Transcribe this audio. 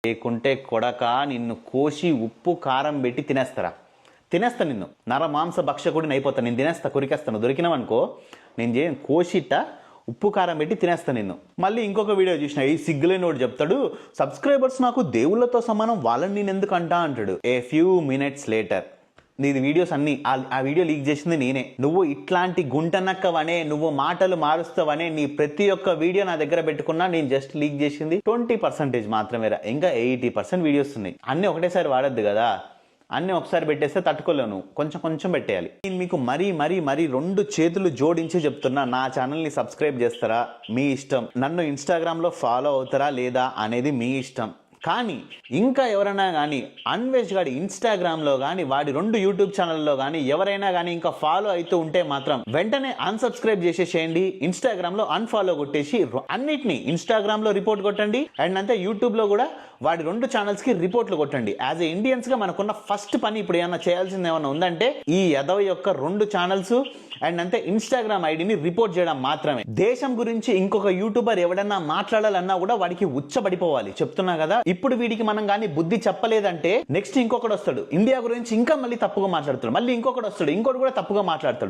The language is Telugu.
లేకుంటే కొడక నిన్ను కోసి ఉప్పు కారం పెట్టి తినేస్తా నిన్ను నరమాంస భక్షకుడిని అయిపోతా. నేను తినేస్తా, కొరికేస్తాను. దొరికినావనుకో నేను కోసిట్ట ఉప్పు కారం పెట్టి తినేస్తా నిన్ను. మళ్ళీ ఇంకొక వీడియో చూసిన, ఈ సిగ్గులేనోడు చెప్తాడు సబ్స్క్రైబర్స్ నాకు దేవుళ్ళతో సమానం, వాళ్ళని నేను ఎందుకు అంటాడు. ఏ ఫ్యూ మినిట్స్ లేటర్ నీది వీడియోస్ అన్ని ఆ వీడియో లీక్ చేసింది నేనే. నువ్వు ఇట్లాంటి గుంటనక్కవనే, నువ్వు మాటలు మారుస్తావనే నీ ప్రతి ఒక్క వీడియో నా దగ్గర పెట్టుకున్నా. నేను జస్ట్ లీక్ చేసింది 20% మాత్రమే. ఇంకా 80% వీడియోస్ ఉన్నాయి. అన్ని ఒకటేసారి వాడద్దు కదా, అన్ని ఒకసారి పెట్టేస్తే తట్టుకోలేను, కొంచెం కొంచెం పెట్టేయాలి. నేను మీకు మరీ 2 చేతులు జోడించి చెప్తున్నా, నా ఛానల్ని సబ్స్క్రైబ్ చేస్తారా మీ ఇష్టం, నన్ను ఇన్స్టాగ్రామ్లో ఫాలో అవుతారా లేదా అనేది మీ ఇష్టం. కానీ ఇంకా ఎవరైనా కానీ అన్వేష్ గాడి ఇన్స్టాగ్రామ్లో కానీ వాడి 2 యూట్యూబ్ ఛానల్లో కానీ ఎవరైనా కానీ ఇంకా ఫాలో అవుతూ ఉంటే మాత్రం వెంటనే అన్సబ్స్క్రైబ్ చేసేసేయండి. ఇన్స్టాగ్రామ్లో అన్ఫాలో కొట్టేసి అన్నిటినీ ఇన్స్టాగ్రామ్లో రిపోర్ట్ కొట్టండి. అండ్ అంతే యూట్యూబ్లో కూడా వాడి 2 ఛానల్స్కి రిపోర్ట్లు కొట్టండి. యాజ్ ఏ ఇండియన్స్గా మనకున్న ఫస్ట్ పని ఇప్పుడు ఏమన్నా చేయాల్సింది ఏమన్నా ఉందంటే ఈ ఎదవ యొక్క 2 ఛానల్స్ అండ్ అంతే ఇన్స్టాగ్రామ్ ఐడిని రిపోర్ట్ చేయడం మాత్రమే. దేశం గురించి ఇంకొక యూట్యూబర్ ఎవడన్నా మాట్లాడాలన్నా కూడా వాడికి ఉచ్చబడిపోవాలి. చెప్తున్నా కదా, ఇప్పుడు వీడికి మనం కానీ బుద్ధి చెప్పలేదంటే నెక్స్ట్ ఇంకొకటి వస్తాడు, ఇండియా గురించి ఇంకా మళ్ళీ తప్పుగా మాట్లాడుతాడు, మళ్ళీ ఇంకొకటి వస్తాడు, ఇంకోటి కూడా తప్పుగా మాట్లాడతాడు.